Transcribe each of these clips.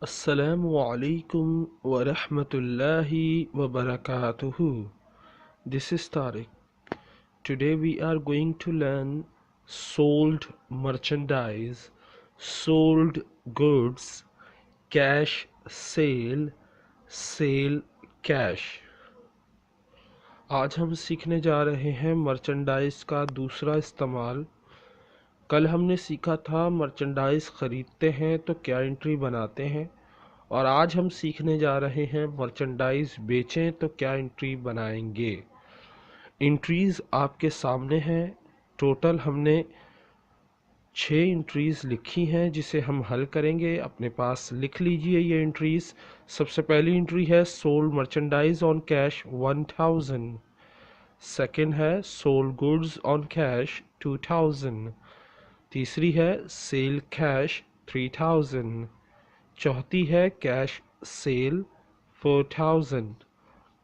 Assalamualaikum wa rahmatullahi wa barakatuhu. This is Tariq. Today we are going to learn sold merchandise, sold goods, cash sale, sale cash. आज हम सीखने जा रहे हैं merchandise का दूसरा इस्तेमाल। कल हमने सीखा था मर्चेंडाइज ख़रीदते हैं तो क्या एंट्री बनाते हैं, और आज हम सीखने जा रहे हैं मर्चेंडाइज बेचें तो क्या एंट्री बनाएंगे। एंट्रीज़ आपके सामने हैं। टोटल हमने 6 एंट्रीज़ लिखी हैं जिसे हम हल करेंगे। अपने पास लिख लीजिए ये एंट्रीज़। सबसे पहली एंट्री है sold merchandise on cash 1000। Second है सोल्ड गुड्स ऑन कैश 2000। तीसरी है सेल कैश 3000। चौथी है कैश सेल 4000।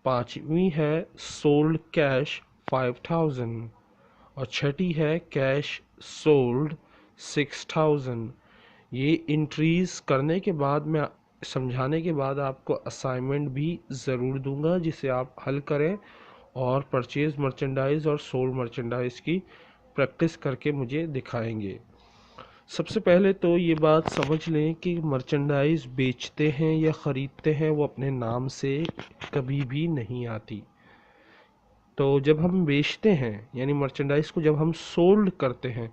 पांचवी है सोल्ड कैश 5000 और छठी है कैश सोल्ड 6000। ये इंट्रीज करने के बाद मैं समझाने के बाद आपको असाइनमेंट भी ज़रूर दूंगा जिसे आप हल करें और परचेज मर्चेंडाइज और सोल्ड मर्चेंडाइज की प्रैक्टिस करके मुझे दिखाएंगे। सबसे पहले तो ये बात समझ लें कि मर्चेंडाइज बेचते हैं या ख़रीदते हैं वो अपने नाम से कभी भी नहीं आती। तो जब हम बेचते हैं यानी मर्चेंडाइज को जब हम सोल्ड करते हैं,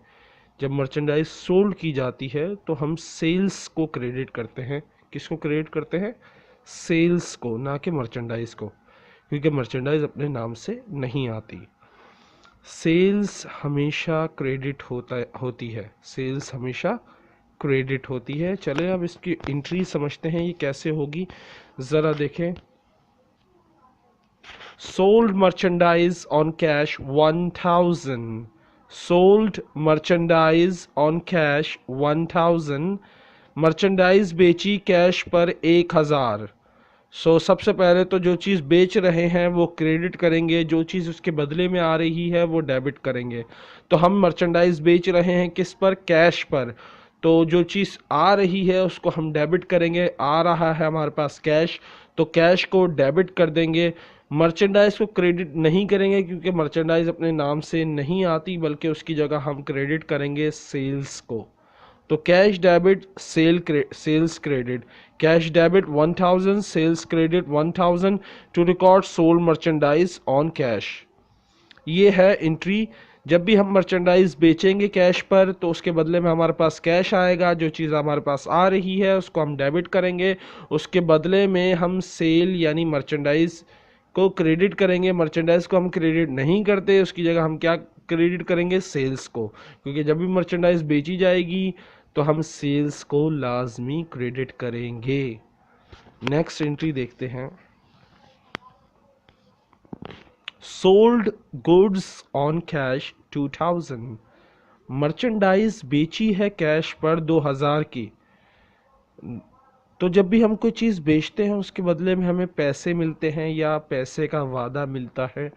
जब मर्चेंडाइज सोल्ड की जाती है तो हम सेल्स को क्रेडिट करते हैं। किसको क्रेडिट करते हैं? सेल्स को, ना कि मर्चेंडाइज को, क्योंकि मर्चेंडाइज अपने नाम से नहीं आती। सेल्स हमेशा क्रेडिट होती है। सेल्स हमेशा क्रेडिट होती है। चले अब इसकी एंट्री समझते हैं ये कैसे होगी, ज़रा देखें। Sold merchandise on cash 1000। Sold merchandise on cash 1000। Merchandise बेची कैश पर 1000। सबसे पहले तो जो चीज़ बेच रहे हैं वो क्रेडिट करेंगे, जो चीज़ उसके बदले में आ रही है वो डेबिट करेंगे। तो हम मर्चेंडाइज बेच रहे हैं किस पर? कैश पर। तो जो चीज़ आ रही है उसको हम डेबिट करेंगे। आ रहा है हमारे पास कैश, तो कैश को डेबिट कर देंगे। मर्चेंडाइज को क्रेडिट नहीं करेंगे क्योंकि मर्चेंडाइज अपने नाम से नहीं आती, बल्कि उसकी जगह हम क्रेडिट करेंगे सेल्स को। तो cash debit sales credit. Cash debit 1000, sales credit 1000 to record sold merchandise on cash. ये है एंट्री। जब भी हम मर्चेंडाइज बेचेंगे कैश पर तो उसके बदले में हमारे पास कैश आएगा। जो चीज़ हमारे पास आ रही है उसको हम डेबिट करेंगे, उसके बदले में हम सेल यानी मर्चेंडाइज को क्रेडिट करेंगे। मर्चेंडाइज को हम क्रेडिट नहीं करते, उसकी जगह हम क्या क्रेडिट करेंगे? सेल्स को, क्योंकि जब भी मर्चेंडाइज बेची जाएगी तो हम सेल्स को लाजमी क्रेडिट करेंगे। नेक्स्ट एंट्री देखते हैं। Sold goods on cash 2000। Merchandise बेची है कैश पर 2000 की। तो जब भी हम कोई चीज़ बेचते हैं उसके बदले में हमें पैसे मिलते हैं या पैसे का वादा मिलता है।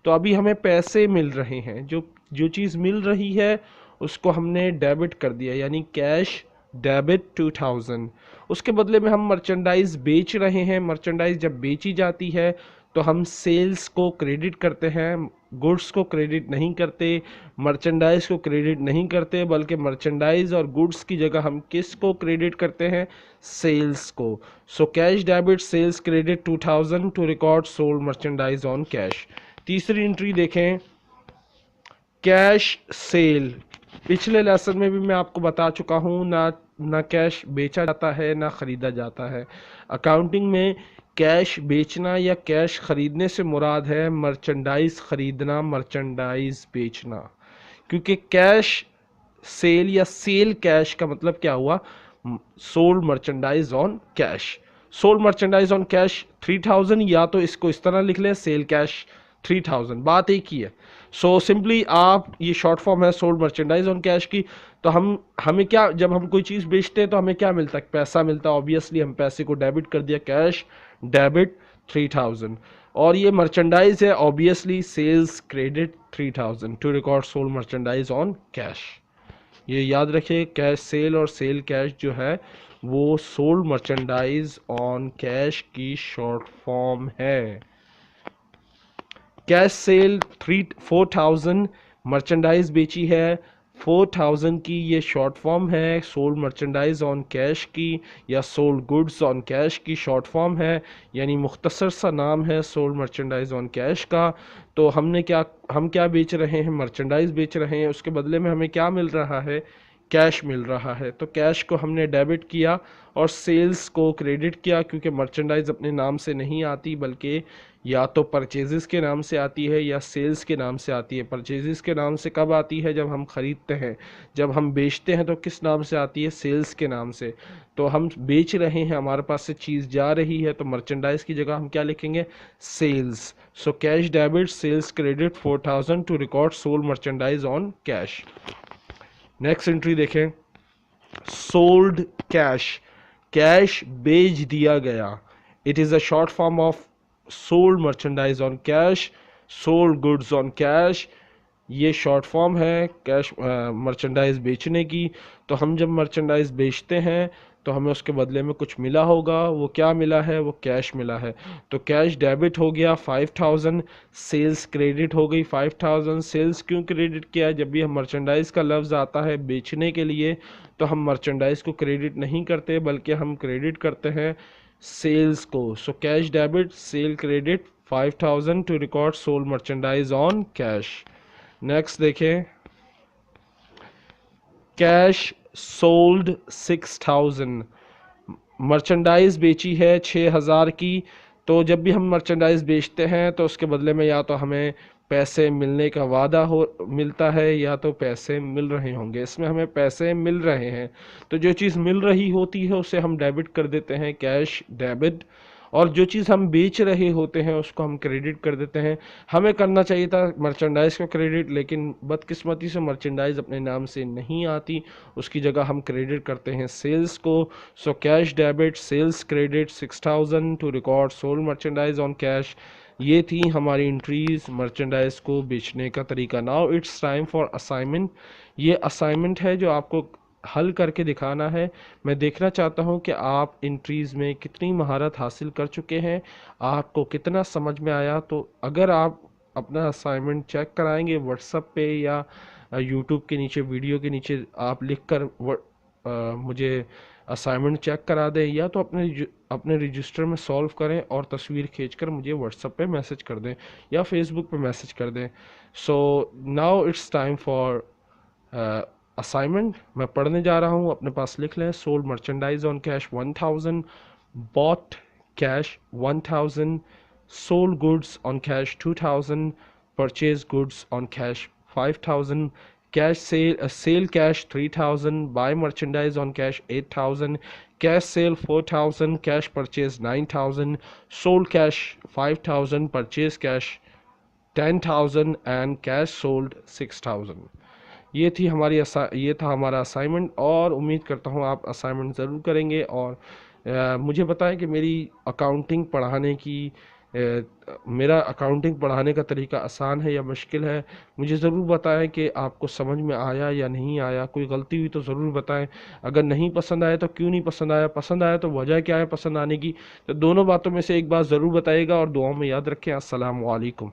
तो अभी हमें पैसे मिल रहे हैं, जो जो चीज़ मिल रही है उसको हमने डेबिट कर दिया, यानी कैश डेबिट 2000। उसके बदले में हम मर्चेंडाइज बेच रहे हैं। मर्चेंडाइज जब बेची जाती है तो हम सेल्स को क्रेडिट करते हैं, गुड्स को क्रेडिट नहीं करते, मर्चेंडाइज को क्रेडिट नहीं करते, बल्कि मर्चेंडाइज और गुड्स की जगह हम किस को क्रेडिट करते हैं? सेल्स को। So cash debit sales credit 2000 to record sold merchandise on cash. तीसरी एंट्री देखें, कैश सेल। पिछले लेसन में भी मैं आपको बता चुका हूँ, ना कैश बेचा जाता है ना ख़रीदा जाता है। अकाउंटिंग में कैश बेचना या कैश ख़रीदने से मुराद है मर्चेंडाइज ख़रीदना, मर्चेंडाइज बेचना। क्योंकि कैश सेल या सेल कैश का मतलब क्या हुआ? Sold merchandise on cash. Sold merchandise on cash 3000, या तो इसको इस तरह लिख लें सेल कैश 3000, बात एक ही है। सिंपली आप, ये शॉर्ट फॉर्म है सोल्ड मर्चेंडाइज ऑन कैश की। तो हमें क्या, जब हम कोई चीज़ बेचते हैं तो हमें क्या मिलता है? पैसा मिलता है। ऑब्वियसली हम पैसे को डेबिट कर दिया, कैश डेबिट 3000। और ये मर्चेंडाइज है, obviously sales credit 3000 to record sold merchandise on cash. ये याद रखिए, कैश सेल और सेल कैश जो है वो सोल्ड मर्चेंडाइज ऑन कैश की शॉर्ट फॉर्म है। कैश सेल 4000 मर्चेंडाइज बेची है, 4000 की ये शॉर्ट फॉर्म है। सोल्ड मर्चेंडाइज ऑन कैश की या सोल्ड गुड्स ऑन कैश की शॉर्ट फॉर्म है, यानी मुख्तसर सा नाम है सोल्ड मर्चेंडाइज ऑन कैश का। तो हम क्या बेच रहे हैं, मर्चेंडाइज बेच रहे हैं, उसके बदले में हमें क्या मिल रहा है, कैश मिल रहा है। तो कैश को हमने डेबिट किया और सेल्स को क्रेडिट किया, क्योंकि मर्चेंडाइज अपने नाम से नहीं आती बल्कि या तो परचेजेस के नाम से आती है या सेल्स के नाम से आती है। परचेजेस के नाम से कब आती है, जब हम ख़रीदते हैं। जब हम बेचते हैं तो किस नाम से आती है, सेल्स के नाम से। तो हम बेच रहे हैं, हमारे पास से चीज़ जा रही है, तो मर्चेंडाइज की जगह हम क्या लिखेंगे, sales. So cash debit sales credit 4000 to record sold merchandise on cash. Next entry देखें, सोल्ड कैश, कैश बेच दिया गया। It is a short form of sold merchandise on cash, sold goods on cash. ये short form है cash merchandise बेचने की। तो हम जब मर्चेंडाइज बेचते हैं तो हमें उसके बदले में कुछ मिला होगा, वो क्या मिला है, वो कैश मिला है। तो कैश डेबिट हो गया 5000, सेल्स क्रेडिट हो गई 5000। सेल्स क्यों क्रेडिट किया, जब भी हम मर्चेंडाइज का लफ्ज़ आता है बेचने के लिए तो हम मर्चेंडाइज को क्रेडिट नहीं करते बल्कि हम क्रेडिट करते हैं सेल्स को। So cash debit sale credit 5000 to record sold merchandise on cash. Next देखें, कैश सोल्ड 6000, मर्चेंडाइज बेची है 6000 की। तो जब भी हम मर्चेंडाइज बेचते हैं तो उसके बदले में या तो हमें पैसे मिलने का वादा हो मिलता है या तो पैसे मिल रहे होंगे। इसमें हमें पैसे मिल रहे हैं, तो जो चीज़ मिल रही होती है उसे हम डेबिट कर देते हैं, कैश डेबिट। और जो चीज़ हम बेच रहे होते हैं उसको हम क्रेडिट कर देते हैं। हमें करना चाहिए था मर्चेंडाइज को क्रेडिट, लेकिन बदकिस्मती से मर्चेंडाइज अपने नाम से नहीं आती, उसकी जगह हम क्रेडिट करते हैं सेल्स को। So cash debit sales credit 6000 to record sold merchandise on cash. ये थी हमारी एंट्रीज मर्चेंडाइज को बेचने का तरीका। Now it's time for assignment. ये असाइनमेंट है जो आपको हल करके दिखाना है। मैं देखना चाहता हूँ कि आप एंट्रीज़ में कितनी महारत हासिल कर चुके हैं, आपको कितना समझ में आया। तो अगर आप अपना असाइनमेंट चेक कराएंगे व्हाट्सएप पे या यूट्यूब के नीचे वीडियो के नीचे आप लिख कर मुझे असाइनमेंट चेक करा दें, या तो अपने रजिस्टर में सॉल्व करें और तस्वीर खींचकर मुझे व्हाट्सएप पे मैसेज कर दें या फेसबुक पे मैसेज कर दें। So now it's time for assignment. मैं पढ़ने जा रहा हूँ, अपने पास लिख लें। Sold merchandise on cash 1000, bought cash 1000, sold goods on cash 2000, purchase goods on cash 5000, cash sale cash 3000, buy merchandise on cash 8000, cash sale 4000, cash purchase 9000, sold cash 5000, purchase cash 10,000 and cash sold 6000। ये था हमारा assignment, और उम्मीद करता हूँ आप assignment ज़रूर करेंगे। और मुझे बताएं कि मेरा अकाउंटिंग पढ़ाने का तरीका आसान है या मुश्किल है। मुझे ज़रूर बताएं कि आपको समझ में आया या नहीं आया, कोई गलती हुई तो ज़रूर बताएं। अगर नहीं पसंद आया तो क्यों नहीं पसंद आया, पसंद आया तो वजह क्या है पसंद आने की। तो दोनों बातों में से एक बात ज़रूर बताइएगा और दुआओं में याद रखें। अस्सलाम वालेकुम।